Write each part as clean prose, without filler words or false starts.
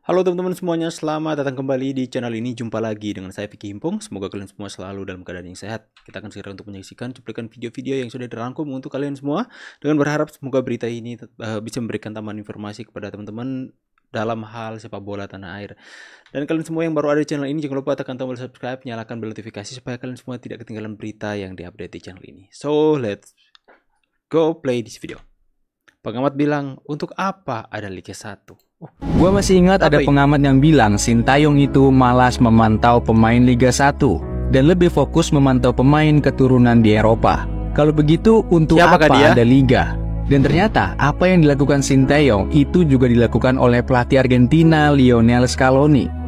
Halo teman-teman semuanya, selamat datang kembali di channel ini. Jumpa lagi dengan saya Vicky Himpong. Semoga kalian semua selalu dalam keadaan yang sehat. Kita akan segera untuk menyaksikan cuplikan video-video yang sudah dirangkum untuk kalian semua. Dengan berharap semoga berita ini bisa memberikan tambahan informasi kepada teman-teman dalam hal sepak bola tanah air. Dan kalian semua yang baru ada di channel ini, jangan lupa tekan tombol subscribe, nyalakan bel notifikasi supaya kalian semua tidak ketinggalan berita yang diupdate di channel ini. So, let's go play this video. Pengamat bilang, untuk apa ada Liga 1? Gua masih ingat ada pengamat yang bilang Sintayong itu malas memantau pemain Liga 1 dan lebih fokus memantau pemain keturunan di Eropa. Kalau begitu, untuk apa ada Liga? Dan ternyata apa yang dilakukan Sintayong itu juga dilakukan oleh pelatih Argentina Lionel Scaloni.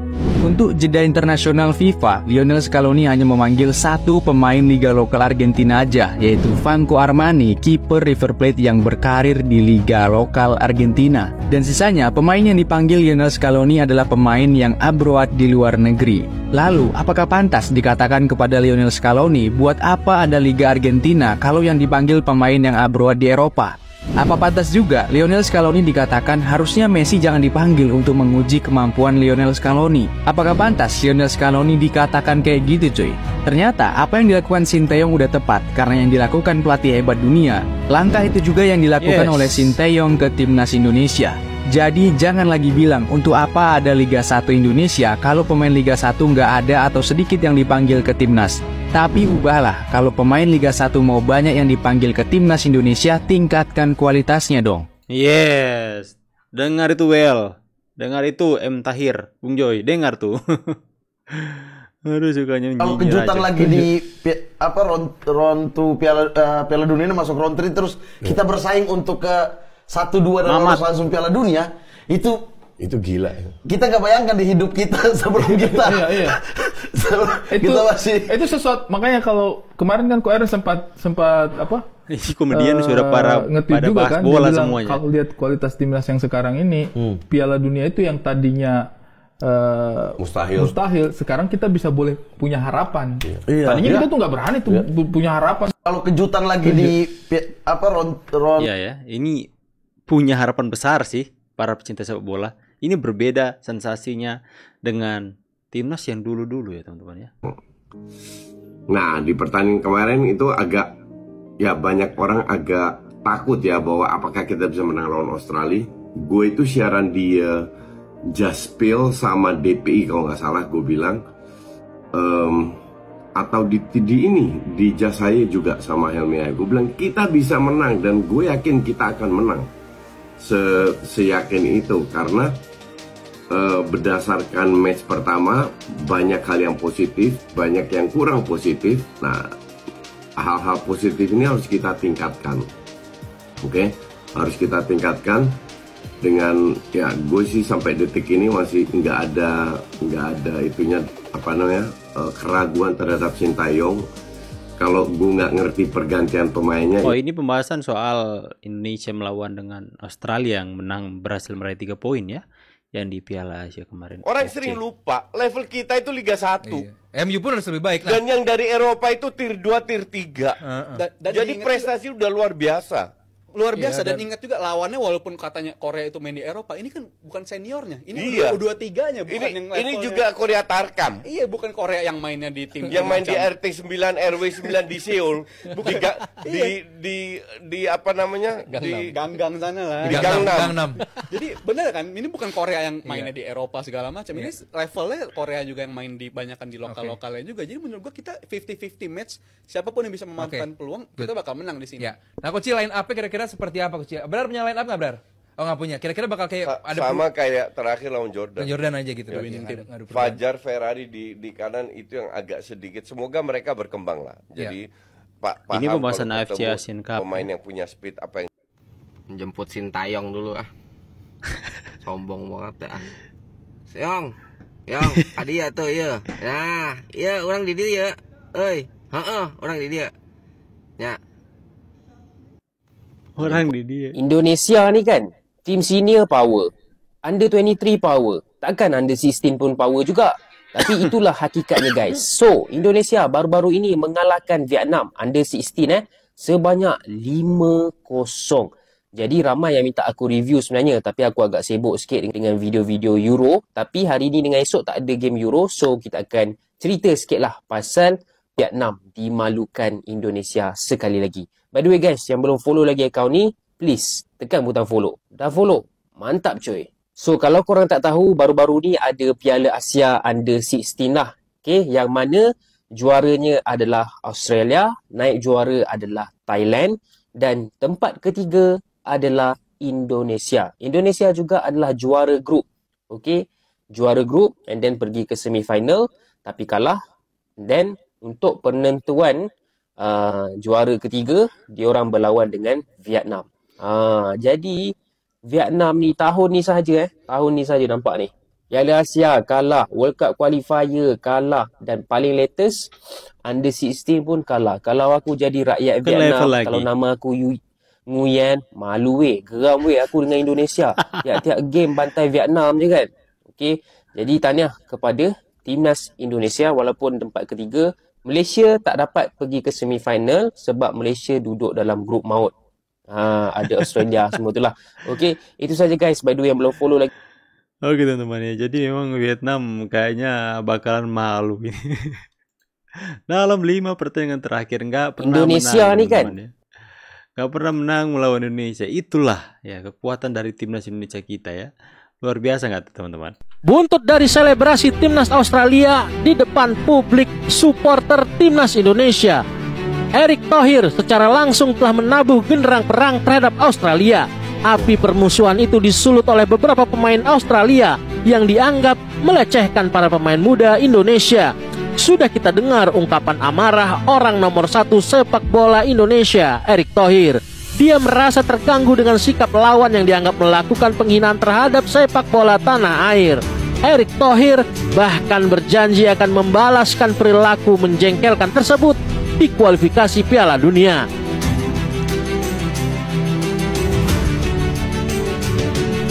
Untuk jeda internasional FIFA, Lionel Scaloni hanya memanggil satu pemain Liga lokal Argentina aja, yaitu Franco Armani, kiper River Plate yang berkarir di Liga lokal Argentina. Dan sisanya, pemain yang dipanggil Lionel Scaloni adalah pemain yang abroad di luar negeri. Lalu, apakah pantas dikatakan kepada Lionel Scaloni, buat apa ada Liga Argentina kalau yang dipanggil pemain yang abroad di Eropa? Apa pantas juga Lionel Scaloni dikatakan harusnya Messi jangan dipanggil untuk menguji kemampuan Lionel Scaloni? Apakah pantas Lionel Scaloni dikatakan kayak gitu cuy? Ternyata apa yang dilakukan Sintayong udah tepat karena yang dilakukan pelatih hebat dunia. Langkah itu juga yang dilakukan oleh Sintayong ke timnas Indonesia. Jadi jangan lagi bilang untuk apa ada Liga 1 Indonesia kalau pemain Liga 1 nggak ada atau sedikit yang dipanggil ke timnas. Tapi ubahlah, kalau pemain Liga 1 mau banyak yang dipanggil ke timnas Indonesia, tingkatkan kualitasnya dong. Yes, dengar itu Well, dengar itu M. Tahir, Bung Joy, dengar tuh. Aduh sukanya nyinyir. Kalau kejutan aja lagi di round to Piala Dunia ini masuk round 3 terus kita bersaing untuk ke 1-2 dan lolos langsung Piala Dunia, itu gila. Kita nggak bayangkan di hidup kita sebelum kita. Iya. Kita masih. Itu sesuatu. Makanya kalau kemarin kan KR sempat apa? Si komedian sudah pada juga bahas kan, bola bilang, semuanya. kalau lihat kualitas timnas yang sekarang ini, Piala Dunia itu yang tadinya mustahil. Sekarang kita bisa boleh punya harapan. Iya. Tadinya kita tuh nggak berani tuh punya harapan. Kalau kejutan lagi di round. Iya ya, ini punya harapan besar sih para pecinta sepak bola. Ini berbeda sensasinya dengan timnas yang dulu-dulu ya teman-teman ya. Nah di pertandingan kemarin itu agak ya banyak orang agak takut ya bahwa apakah kita bisa menang lawan Australia. Gue itu siaran di Jaspil sama DPI kalau nggak salah gue bilang atau di di Jas saya juga sama Helmi. Gue bilang kita bisa menang dan gue yakin kita akan menang. Seyakin itu karena berdasarkan match pertama banyak hal yang positif, banyak yang kurang positif. Nah, hal-hal positif ini harus kita tingkatkan. Oke, harus kita tingkatkan dengan ya gue sih sampai detik ini masih nggak ada itunya keraguan terhadap Sintayong. Kalau gue nggak ngerti pergantian pemainnya. Oh ini pembahasan soal Indonesia melawan dengan Australia yang berhasil meraih 3 poin ya, yang di Piala Asia kemarin. Orang sering lupa level kita itu Liga 1. Iya. MU pun harus lebih baik. Dan yang dari Eropa itu tier 2, tier 3. Jadi prestasi udah luar biasa. Luar biasa dan ingat juga lawannya walaupun katanya Korea itu main di Eropa, ini kan bukan seniornya. Ini U23-nya bukan yang levelnya. Ini juga Korea Tarkam. Iya, bukan Korea yang mainnya di tim yang main di RT 9 RW 9 di Seoul. Bukan di apa namanya? Di Ganggang sana lah. Di Gangnam. Jadi bener kan, ini bukan Korea yang mainnya di Eropa segala macam. Ini levelnya Korea juga yang main di banyakan di lokal-lokalnya juga. Jadi menurut gua kita 50-50 match, siapapun yang bisa memanfaatkan peluang, kita bakal menang di sini. Ya. Nah, Coach, line up-nya kira-kira seperti apa, Coach? Benar punya line up nggak, Benar? Oh, nggak punya. Kira-kira bakal kayak ada sama kayak terakhir lawan Jordan. Jordan aja gitu. Fajar Ferrari di kanan itu yang agak sedikit. Semoga mereka berkembang lah. Jadi paham ini pembahasan AFC Asian Cup. Pemain yang punya speed apa yang menjemput Sintayong dulu ah. Sombong banget ah. Yong, adi ya tuh ya. Nah, iya orang di dia ya. Euy, orang di dia. Ya. Orang di dia. Indonesia ni kan tim senior power, under 23 power, takkan under 16 pun power juga. Tapi itulah hakikatnya guys. So Indonesia baru-baru ini mengalahkan Vietnam under 16 sebanyak 5-0. Jadi ramai yang minta aku review sebenarnya, tapi aku agak sibuk sikit dengan video-video Euro. Tapi hari ni dengan esok tak ada game Euro, so kita akan cerita sikit lah pasal Vietnam dimalukan Indonesia sekali lagi. By the way guys, yang belum follow lagi akaun ni, please tekan butang follow. Dah follow? Mantap cuy. So kalau korang tak tahu, baru-baru ni ada Piala Asia Under 16 lah. Okay, yang mana juaranya adalah Australia, naik juara adalah Thailand dan tempat ketiga adalah Indonesia. Indonesia juga adalah juara grup. Okay, juara grup and then pergi ke semifinal tapi kalah. Then untuk penentuan juara ketiga, diorang berlawan dengan Vietnam. Jadi Vietnam ni tahun ni sahaja nampak ni. Piala Asia kalah, World Cup qualifier kalah dan paling latest Under 16 pun kalah. Kalau aku jadi rakyat Vietnam, kalau nama aku Nguyen, malu geram aku dengan Indonesia. Tiap-tiap game bantai Vietnam je kan. Okey, jadi tahniah kepada timnas Indonesia walaupun tempat ketiga. Malaysia tak dapat pergi ke semifinal sebab Malaysia duduk dalam grup maut. Ada Australia semua itulah. Okey, itu saja guys. By the way yang belum follow lagi. Oke teman-teman ya. Jadi memang Vietnam kayaknya bakalan malu ini. Dalam 5 pertandingan terakhir nggak pernah Indonesia menang, nih kan. Ya. Nggak pernah menang melawan Indonesia. Itulah ya kekuatan dari timnas Indonesia kita ya. Luar biasa nggak teman-teman? Buntut dari selebrasi timnas Australia di depan publik supporter timnas Indonesia, Erick Thohir secara langsung telah menabuh genderang perang terhadap Australia. Api permusuhan itu disulut oleh beberapa pemain Australia yang dianggap melecehkan para pemain muda Indonesia. Sudah kita dengar ungkapan amarah orang nomor 1 sepak bola Indonesia, Erick Thohir. Dia merasa terganggu dengan sikap lawan yang dianggap melakukan penghinaan terhadap sepak bola tanah air. Erick Thohir bahkan berjanji akan membalaskan perilaku menjengkelkan tersebut di kualifikasi Piala Dunia.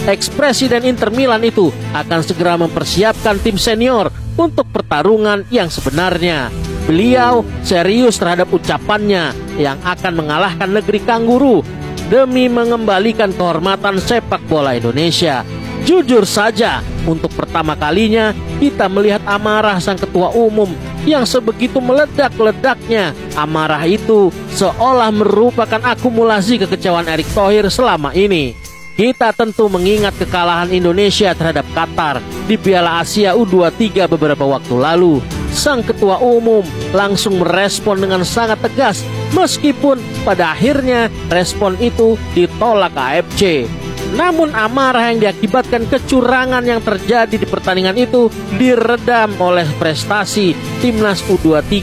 Ex-presiden Inter Milan itu akan segera mempersiapkan tim senior untuk pertarungan yang sebenarnya. Beliau serius terhadap ucapannya yang akan mengalahkan negeri kanguru demi mengembalikan kehormatan sepak bola Indonesia. Jujur saja, untuk pertama kalinya kita melihat amarah sang ketua umum yang sebegitu meledak-ledaknya. Amarah itu seolah merupakan akumulasi kekecewaan Erick Thohir selama ini. Kita tentu mengingat kekalahan Indonesia terhadap Qatar di Piala Asia U23 beberapa waktu lalu. Sang ketua umum langsung merespon dengan sangat tegas, meskipun pada akhirnya respon itu ditolak AFC. Namun amarah yang diakibatkan kecurangan yang terjadi di pertandingan itu diredam oleh prestasi timnas U23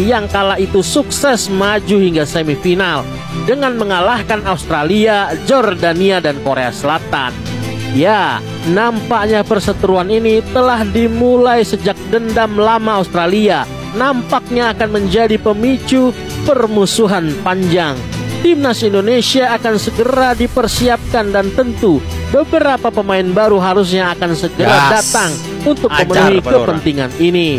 yang kala itu sukses maju hingga semifinal dengan mengalahkan Australia, Jordania, dan Korea Selatan. Ya, nampaknya perseteruan ini telah dimulai sejak dendam lama Australia. Nampaknya akan menjadi pemicu permusuhan panjang. Timnas Indonesia akan segera dipersiapkan dan tentu beberapa pemain baru harusnya akan segera datang untuk memenuhi kepentingan ini.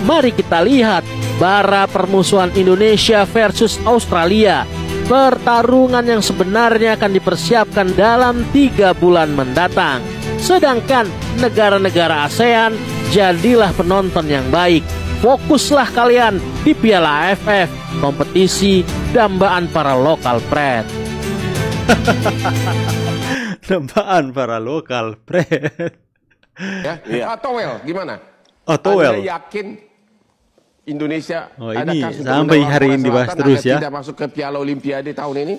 Mari kita lihat bara permusuhan Indonesia versus Australia. Pertarungan yang sebenarnya akan dipersiapkan dalam 3 bulan mendatang. Sedangkan negara-negara ASEAN, jadilah penonton yang baik. Fokuslah kalian di Piala AFF, kompetisi dambaan para lokal pret. Dambaan para lokal pret. Ya, Towel gimana? Towel. Anda yakin Indonesia ini sampai hari ini dibahas terus ya. Tidak masuk ke Piala Olimpiade tahun ini?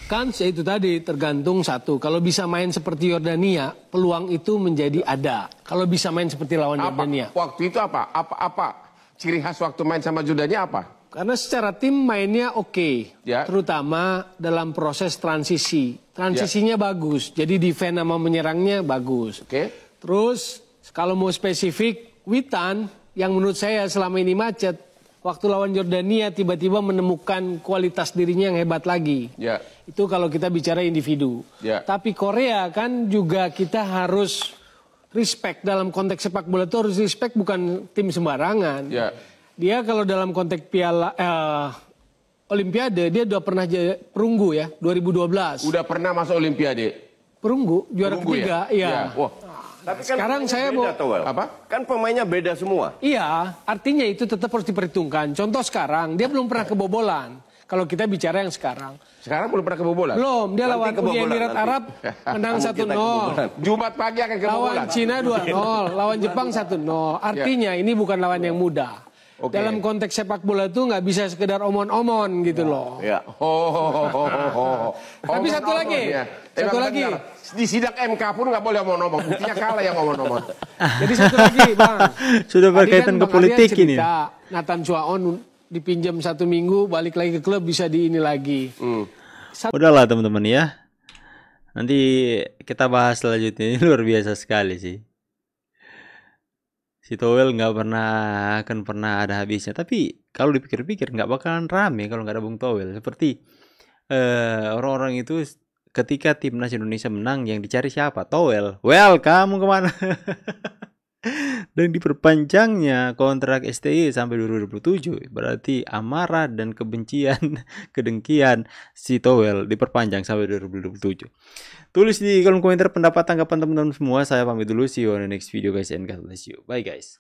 Kan itu tadi tergantung satu. Kalau bisa main seperti Yordania, peluang itu menjadi ada. Kalau bisa main seperti lawan Yordania. Waktu itu apa? Ciri khas waktu main sama Jordania apa? Karena secara tim mainnya oke. Ya. Terutama dalam proses transisi. Transisinya bagus. Jadi defense sama menyerangnya bagus. Oke. Terus kalau mau spesifik, Witan yang menurut saya selama ini macet, waktu lawan Jordania tiba-tiba menemukan kualitas dirinya yang hebat lagi. Ya. Itu kalau kita bicara individu. Ya. Tapi Korea kan juga kita harus respect dalam konteks sepak bola itu harus respect, bukan tim sembarangan. Ya. Dia kalau dalam konteks Piala Olimpiade, dia udah pernah jadi perunggu ya, 2012. Udah pernah masuk Olimpiade. Perunggu, juara ketiga, iya. Wah. Tapi kan sekarang saya mau apa? Kan pemainnya beda semua. Iya, artinya itu tetap harus diperhitungkan. Contoh sekarang, dia belum pernah kebobolan. Kalau kita bicara yang sekarang. Sekarang belum pernah kebobolan? Belum, dia lawan Uni Emirat Arab menang 1-0. Jumat pagi akan kebobolan. Lawan Cina 2-0, lawan Jepang 1-0. Artinya ini bukan lawan yang mudah. Okay. Dalam konteks sepak bola itu nggak bisa sekedar omon-omon gitu loh. Ya. Tapi satu lagi, satu lagi. Di sidang MK pun nggak boleh omon-omon. Buktinya kalah yang omon-omon. Jadi satu lagi, Bang. Sudah berkaitan ke politik ini. Nathan Chuaon dipinjam 1 minggu, balik lagi ke klub bisa di ini lagi. Udahlah teman-teman ya. Nanti kita bahas selanjutnya. Ini luar biasa sekali sih. Si Towel nggak akan pernah ada habisnya. Tapi kalau dipikir-pikir nggak bakalan rame kalau nggak ada Bung Towel. Seperti orang-orang itu ketika timnas Indonesia menang yang dicari siapa? Towel. Well, kamu kemana? Dan diperpanjangnya kontrak STI sampai 2027. Berarti amarah dan kebencian, kedengkian si Towel diperpanjang sampai 2027. Tulis di kolom komentar pendapat tanggapan teman-teman semua. Saya pamit dulu. See you on the next video guys and God bless you. Bye guys.